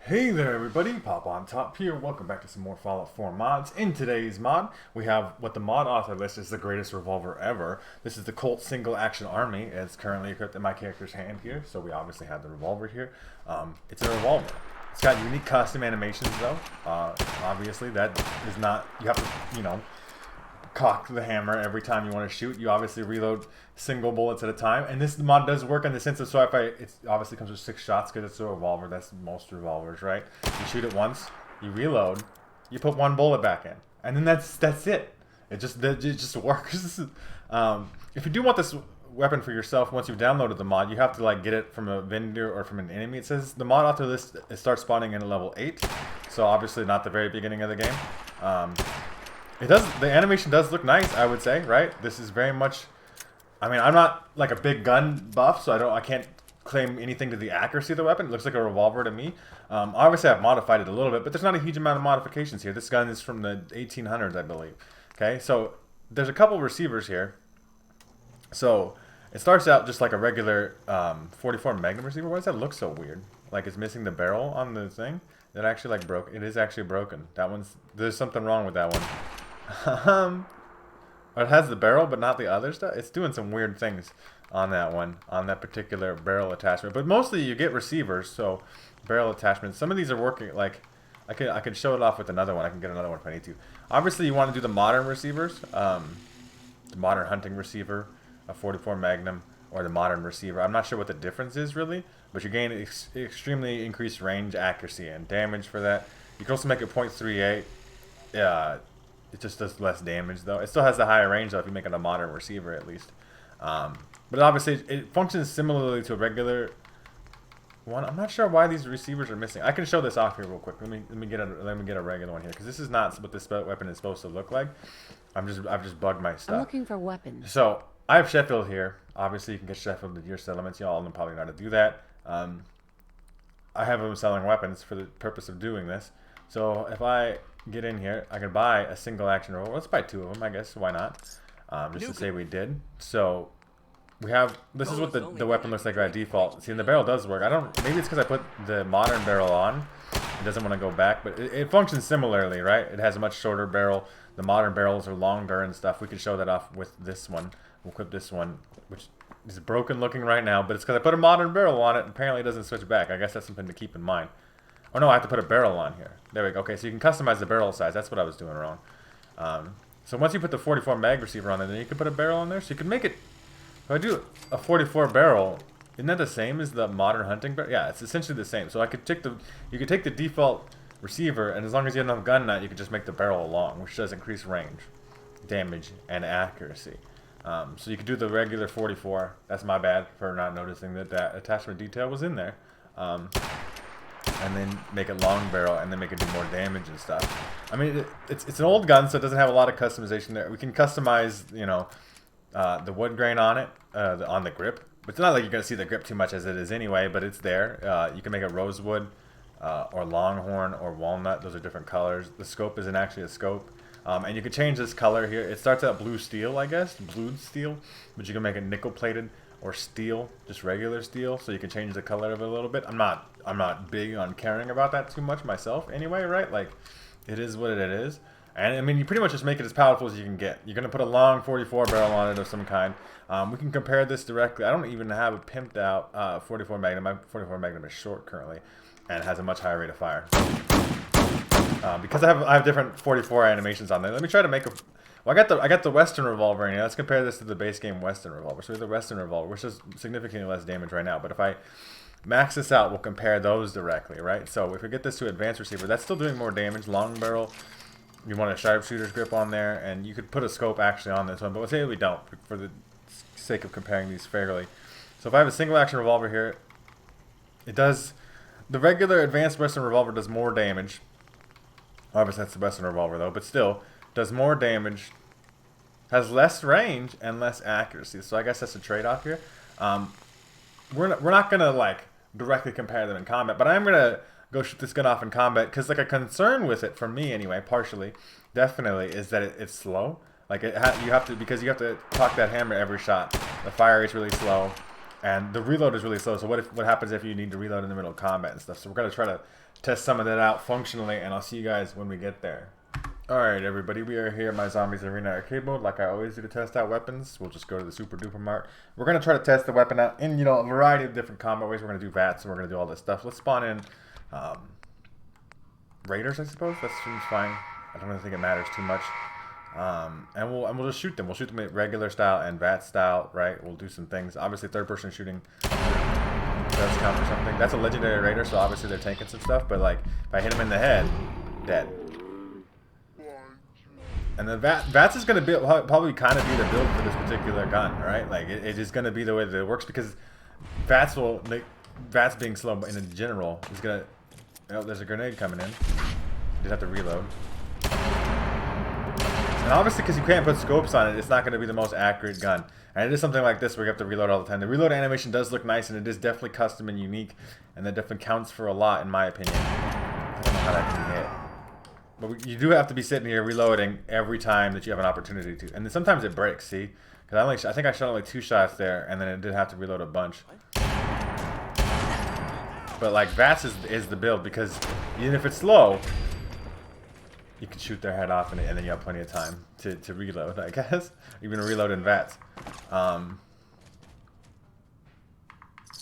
Hey there everybody, Pop on Top here. Welcome back to some more Fallout 4 mods. In today's mod, we have what the mod author lists is the greatest revolver ever. This is the Colt single action army. It's currently equipped in my character's hand here, so we obviously have the revolver here. It's a revolver. It's got unique custom animations though. Obviously that is not, you have to, cock the hammer every time you want to shoot. You obviously reload single bullets at a time, and this mod does work in the sense of, so if it obviously comes with 6 shots because it's a revolver. That's most revolvers, right? You shoot it once, you reload, you put 1 bullet back in, and then that's it. It just works. If you do want this weapon for yourself, once you've downloaded the mod, you have to get it from a vendor or from an enemy. It says the mod author list, it starts spawning in level 8, so obviously not the very beginning of the game. The animation does look nice, I would say, right? This is very much, I mean, I'm not like a big gun buff, so I can't claim anything to the accuracy of the weapon. It looks like a revolver to me. Obviously I've modified it a little bit, but there's not a huge amount of modifications here. This gun is from the 1800s, I believe. Okay, so there's a couple receivers here. So it starts out just like a regular 44 Magnum receiver. Why does that look so weird? Like it's missing the barrel on the thing. That actually broke. It is actually broken. There's something wrong with that one. It has the barrel but not the other stuff. It's doing some weird things on that one, on that particular barrel attachment. But mostly you get receivers, so barrel attachments. Some of these are working. Like I could show it off with another one. I can get another one if I need to. Obviously you want to do the modern receivers, the modern hunting receiver, a 44 Magnum, or the modern receiver. I'm not sure what the difference is really, but you gain extremely increased range, accuracy, and damage for that. You can also make it .38. It just does less damage though. It still has the higher range though if you make it a modern receiver at least. But obviously it functions similarly to a regular one. I'm not sure why these receivers are missing. I can show this off here real quick. Let me get a regular one here because this is not what this weapon is supposed to look like. I've just bugged my stuff. I'm looking for weapons. So I have Sheffield here. Obviously you can get Sheffield to your settlements. Y'all know probably know how to do that. I have them selling weapons for the purpose of doing this. So if I get in here, I can buy a single action revolver. Let's buy 2 of them, I guess. Why not? Just to say we did. So we have, this is what the weapon looks like by default. See, and the barrel does work. Maybe it's because I put the modern barrel on. It doesn't want to go back, but it functions similarly, right? It has a much shorter barrel. The modern barrels are longer and stuff. We can show that off with this one. We'll equip this one, which is broken looking right now, but it's because I put a modern barrel on it. Apparently it doesn't switch back. I guess that's something to keep in mind. Oh no, I have to put a barrel on here. There we go. Okay, so you can customize the barrel size. That's what I was doing wrong. So once you put the 44 mag receiver on there, then you can put a barrel on there. So you can make it, if I do a 44 barrel, isn't that the same as the modern hunting barrel? Yeah, it's essentially the same. So you could take the default receiver, and as long as you have enough gun nut, you can just make the barrel long, which does increase range, damage, and accuracy. So you could do the regular 44. That's my bad for not noticing that attachment detail was in there. And then make it long barrel, and then make it do more damage and stuff. I mean, it's an old gun, so it doesn't have a lot of customization there. We can customize, the wood grain on it, on the grip. But it's not like you're going to see the grip too much as it is anyway, but it's there. You can make it rosewood, or longhorn, or walnut. Those are different colors. The scope isn't actually a scope. And you can change this color here. It starts out blue steel, I guess, blued steel, but you can make it nickel plated or steel, just regular steel. So you can change the color of it a little bit. I'm not big on caring about that too much myself, anyway, right? Like, it is what it is. And I mean, you pretty much just make it as powerful as you can get. You're gonna put a long 44 barrel on it of some kind. We can compare this directly. I don't even have a pimped out 44 Magnum. My 44 Magnum is short currently, and has a much higher rate of fire. Because I have different 44 animations on there. Let me try to make a. Well, I got the Western revolver in here. Let's compare this to the base game Western revolver. So we have the Western revolver, which does significantly less damage right now. But if I max this out, we'll compare those directly, right? So if we get this to advanced receiver, that's still doing more damage. Long barrel, you want a sharpshooter's grip on there, and you could put a scope actually on this one. But let's say we don't, for the sake of comparing these fairly. So if I have a single action revolver here, it does. The regular advanced Western revolver does more damage. Obviously that's the Western revolver though, but still does more damage, has less range and less accuracy. So I guess that's a trade-off here. We're not gonna directly compare them in combat, but I'm gonna go shoot this gun off in combat because a concern with it, for me anyway, partially, definitely, is that it's slow. Like you have to, because you have to cock that hammer every shot. The fire rate's really slow. And the reload is really slow. So what happens if you need to reload in the middle of combat and stuff? So we're going to try to test some of that out functionally, and I'll see you guys when we get there. Alright everybody, we are here in my Zombies Arena arcade mode like I always do to test out weapons. We'll just go to the Super Duper Mart. We're going to try to test the weapon out in, a variety of different combat ways. We're going to do VATs and we're going to do all this stuff. Let's spawn in Raiders, I suppose. That seems fine. I don't really think it matters too much. And we'll just shoot them. We'll shoot them regular style and VAT style, right? We'll do some things. Obviously third person shooting does count for something. That's a legendary Raider, so obviously they're taking some stuff, but like if I hit him in the head, dead. And the VATS is going to probably kind of be the build for this particular gun, right? Like it is going to be the way that it works because VATS being slow in general is going to. Oh, there's a grenade coming in. You just have to reload. And obviously, because you can't put scopes on it, it's not going to be the most accurate gun. And it is something like this where you have to reload all the time. The reload animation does look nice, and it is definitely custom and unique, and that definitely counts for a lot, in my opinion. I don't know how that can hit. But you do have to be sitting here reloading every time that you have an opportunity to. And then sometimes it breaks, see? Because I think I shot only 2 shots there, and then it did have to reload a bunch. But like VATS is the build because even if it's slow, you can shoot their head off and then you have plenty of time to reload, I guess. Even reload in VATS.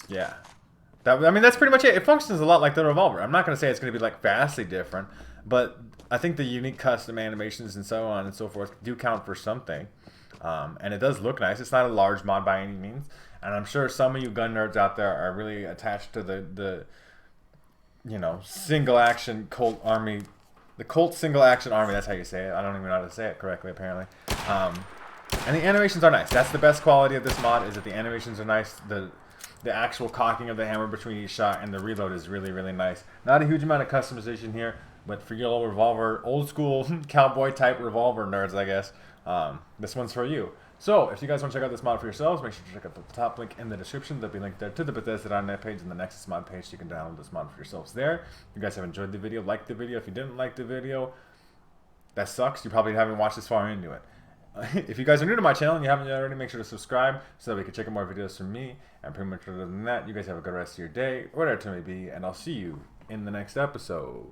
Yeah. I mean, that's pretty much it. It functions a lot like the revolver. I'm not going to say it's going to be like vastly different, but I think the unique custom animations and so on and so forth do count for something. And it does look nice. It's not a large mod by any means. And I'm sure some of you gun nerds out there are really attached to the single action Colt army. The Colt single action army, that's how you say it. I don't even know how to say it correctly, apparently. And the animations are nice. That's the best quality of this mod, is that the animations are nice. The actual cocking of the hammer between each shot and the reload is really, really nice. Not a huge amount of customization here, but for your old revolver, old school cowboy type revolver nerds, I guess, this one's for you. So, if you guys want to check out this mod for yourselves, make sure to check out the top link in the description. There'll be a link there to the Bethesda.net page and the Nexus mod page, so you can download this mod for yourselves there. If you guys have enjoyed the video, like the video. If you didn't like the video, that sucks. You probably haven't watched this far into it. If you guys are new to my channel and you haven't yet already, make sure to subscribe so that we can check out more videos from me. And pretty much other than that, you guys have a good rest of your day, whatever it may be, and I'll see you in the next episode.